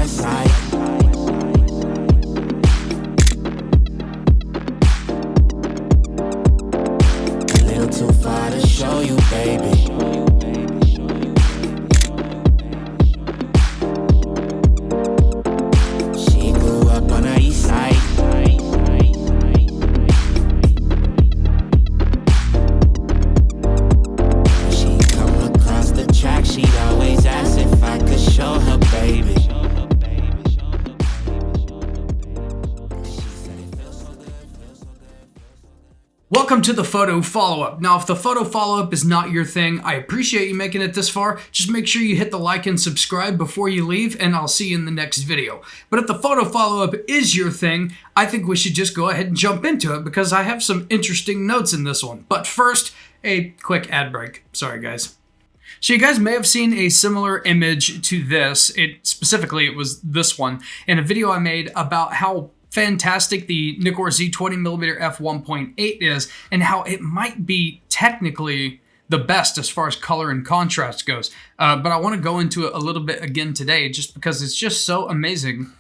west side. A little too far to show you, baby. She grew up on the east side. She'd always ask if I could show her, baby. Welcome to the Photo Follow-Up. Now, if the Photo Follow-Up is not your thing, I appreciate you making it this far. Just make sure you hit the like and subscribe before you leave, and I'll see you in the next video. But if the Photo Follow-Up is your thing, I think we should just go ahead and jump into it because I have some interesting notes in this one. But first, a quick ad break. Sorry, guys. So you guys may have seen a similar image to this. Specifically, it was this one in a video I made about how fantastic the Nikkor Z 20mm f1.8 is and how it might be technically the best as far as color and contrast goes. But I want to go into it a little bit again today just because it's just so amazing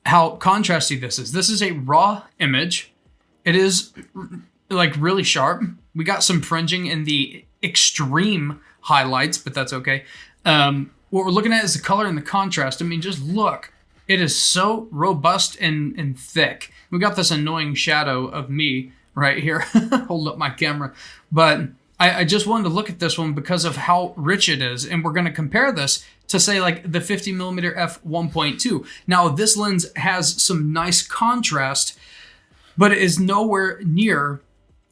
how contrasty this is. This is a raw image. It is like really sharp. We got some fringing in the extreme highlights, but that's okay. What we're looking at is the color and the contrast. I mean, just look. It is so robust and thick. We got this annoying shadow of me right here. Hold up my camera. But I just wanted to look at this one because of how rich it is. And we're going to compare this to, say, like the 50mm f1.2. Now, this lens has some nice contrast, but it is nowhere near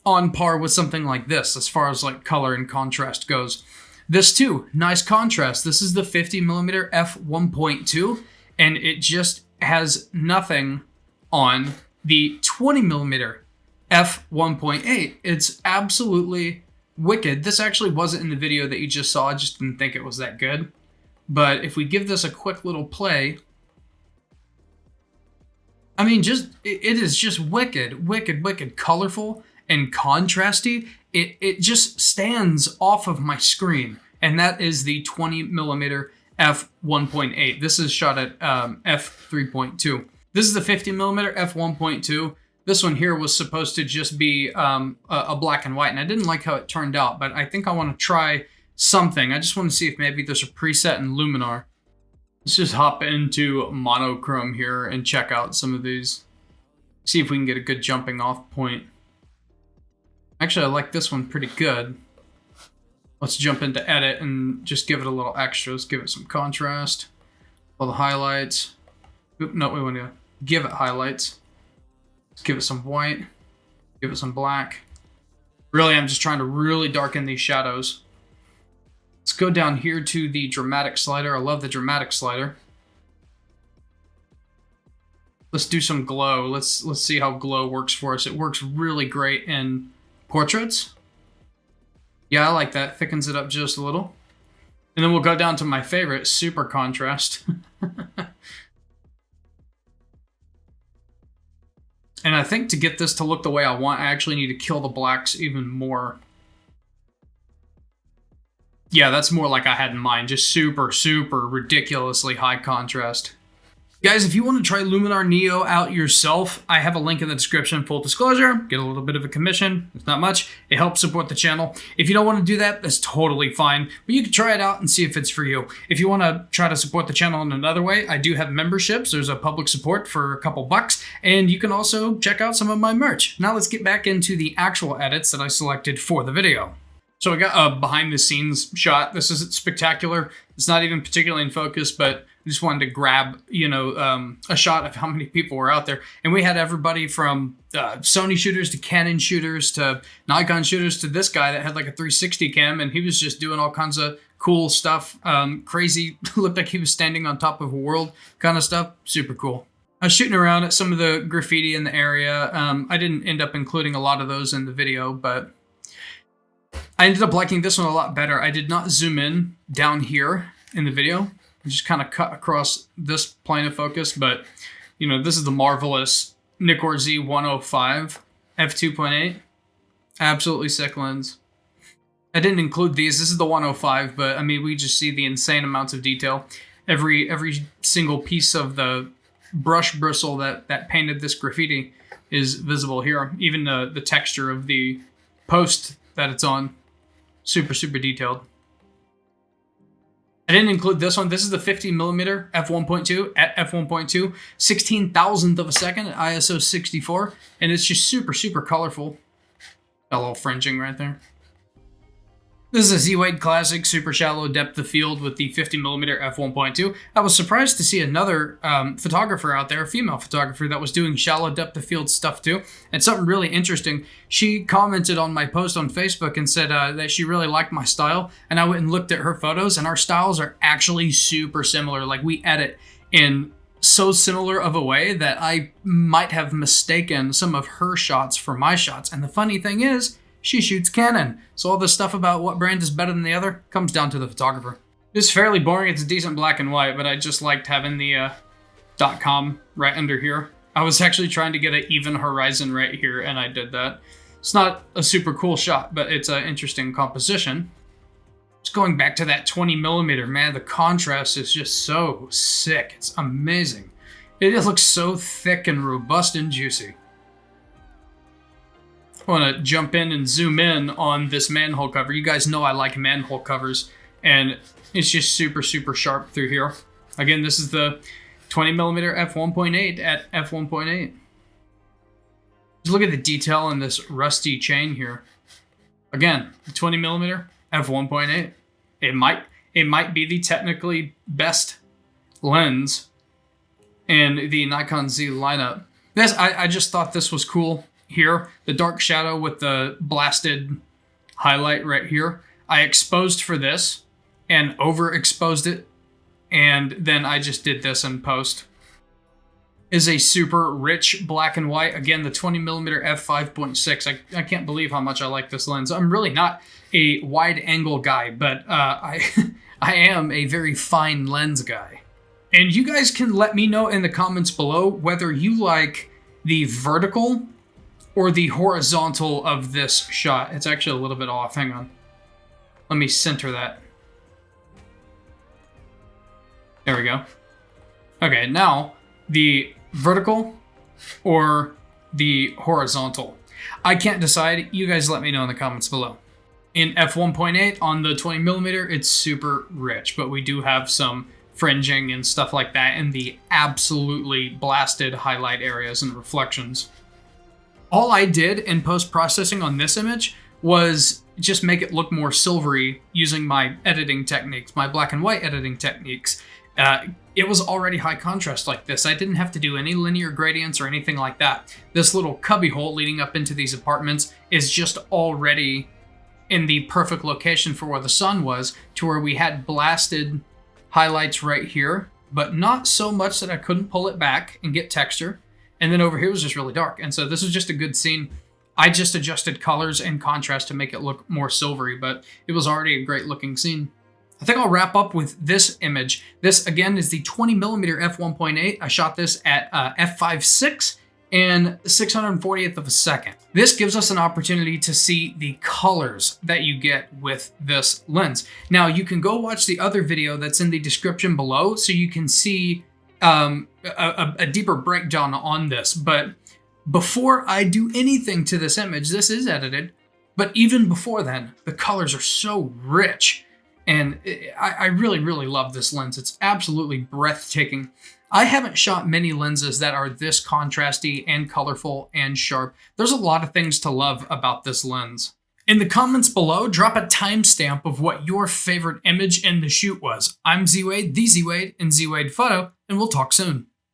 on par with something like this as far as like color and contrast goes. This too, nice contrast. This is the 50mm f1.2, and it just has nothing on the 20mm f1.8. It's absolutely wicked. This actually wasn't in the video that you just saw. I just didn't think it was that good. But if we give this a quick little play, I mean, it is just wicked, colorful and contrasty. It just stands off of my screen, and that is the 20mm f1.8. This is shot at f3.2. This is the 50mm f1.2. This one here was supposed to just be a black and white, and I didn't like how it turned out, but I think I want to try something. I just want to see if maybe there's a preset in Luminar. Let's just hop into monochrome here and check out some of these. See if we can get a good jumping off point. Actually, I like this one pretty good. Let's jump into edit and just give it a little extra. Let's give it some contrast. All the highlights. Oop, no, we want to give it highlights. Let's give it some white. Give it some black. Really, I'm just trying to really darken these shadows. Let's go down here to the dramatic slider. I love the dramatic slider. Let's do some glow. Let's see how glow works for us. It works really great in portraits. Yeah, I like that. Thickens it up just a little. And then we'll go down to my favorite, super contrast. And I think to get this to look the way I want, I actually need to kill the blacks even more. Yeah, that's more like I had in mind. Just super ridiculously high contrast. Guys, if you want to try Luminar Neo out yourself, I have a link in the description. Full disclosure, get a little bit of a commission. It's not much. It helps support the channel. If you don't want to do that, that's totally fine. But you can try it out and see if it's for you. If you want to try to support the channel in another way, I do have memberships. There's a public support for a couple bucks. And you can also check out some of my merch. Now let's get back into the actual edits that I selected for the video. So I got a behind the scenes shot. This isn't spectacular. It's not even particularly in focus, but I just wanted to grab, a shot of how many people were out there. And we had everybody from Sony shooters to Canon shooters to Nikon shooters to this guy that had like a 360 cam, and he was just doing all kinds of cool stuff. Crazy, looked like he was standing on top of a world kind of stuff. Super cool. I was shooting around at some of the graffiti in the area. I didn't end up including a lot of those in the video, but I ended up liking this one a lot better. I did not zoom in down here in the video. I just kind of cut across this plane of focus, but this is the marvelous Nikkor Z 105 f2.8. Absolutely sick lens. I didn't include these. This is the 105, but I mean, we just see the insane amounts of detail. Every single piece of the brush bristle that painted this graffiti is visible here. Even the texture of the post that it's on, super detailed. I didn't include this one. This is the 50mm f1.2 at f1.2, 16,000th of a second at ISO 64, and it's just super colorful. Got a little fringing right there. This is a Z-Wade Classic super shallow depth of field with the 50mm f1.2. I was surprised to see another photographer out there, a female photographer, that was doing shallow depth of field stuff too. And something really interesting, she commented on my post on Facebook and said that she really liked my style. And I went and looked at her photos, and our styles are actually super similar. Like, we edit in so similar of a way that I might have mistaken some of her shots for my shots. And the funny thing is, she shoots Canon, so all this stuff about what brand is better than the other comes down to the photographer. It's fairly boring. It's a decent black and white, but I just liked having the .com right under here. I was actually trying to get an even horizon right here, and I did that. It's not a super cool shot, but it's an interesting composition. Just going back to that 20mm, man, the contrast is just so sick. It's amazing. It just looks so thick and robust and juicy. I want to jump in and zoom in on this manhole cover. You guys know I like manhole covers, and it's just super sharp through here. Again, this is the 20mm f1.8 at f1.8. Just look at the detail in this rusty chain here. Again, 20mm f1.8. It might be the technically best lens in the Nikon Z lineup. I just thought this was cool. Here, the dark shadow with the blasted highlight right here. I exposed for this and overexposed it, and then I just did this in post. Is a super rich black and white. Again, the 20mm f5.6. I can't believe how much I like this lens. I'm really not a wide angle guy, but I am a very fine lens guy. And you guys can let me know in the comments below whether you like the vertical or the horizontal of this shot. It's actually a little bit off. Hang on. Let me center that. There we go. Okay, now the vertical or the horizontal. I can't decide. You guys let me know in the comments below. In f1.8 on the 20mm, it's super rich, but we do have some fringing and stuff like that in the absolutely blasted highlight areas and reflections. All I did in post-processing on this image was just make it look more silvery using my editing techniques, my black and white editing techniques. It was already high contrast like this. I didn't have to do any linear gradients or anything like that. This little cubby hole leading up into these apartments is just already in the perfect location for where the sun was, to where we had blasted highlights right here, but not so much that I couldn't pull it back and get texture. And then over here was just really dark. And so this was just a good scene. I just adjusted colors and contrast to make it look more silvery, but it was already a great looking scene. I think I'll wrap up with this image. This, again, is the 20mm f1.8. I shot this at f5.6 and 640th of a second. This gives us an opportunity to see the colors that you get with this lens. Now, you can go watch the other video that's in the description below so you can see a deeper breakdown on this. But before I do anything to this image, this is edited, but even before then, the colors are so rich. And I really love this lens. It's absolutely breathtaking. I haven't shot many lenses that are this contrasty and colorful and sharp. There's a lot of things to love about this lens. In the comments below, drop a timestamp of what your favorite image in the shoot was. I'm Z-Wade, the Z-Wade, and Z-Wade Photo, and we'll talk soon.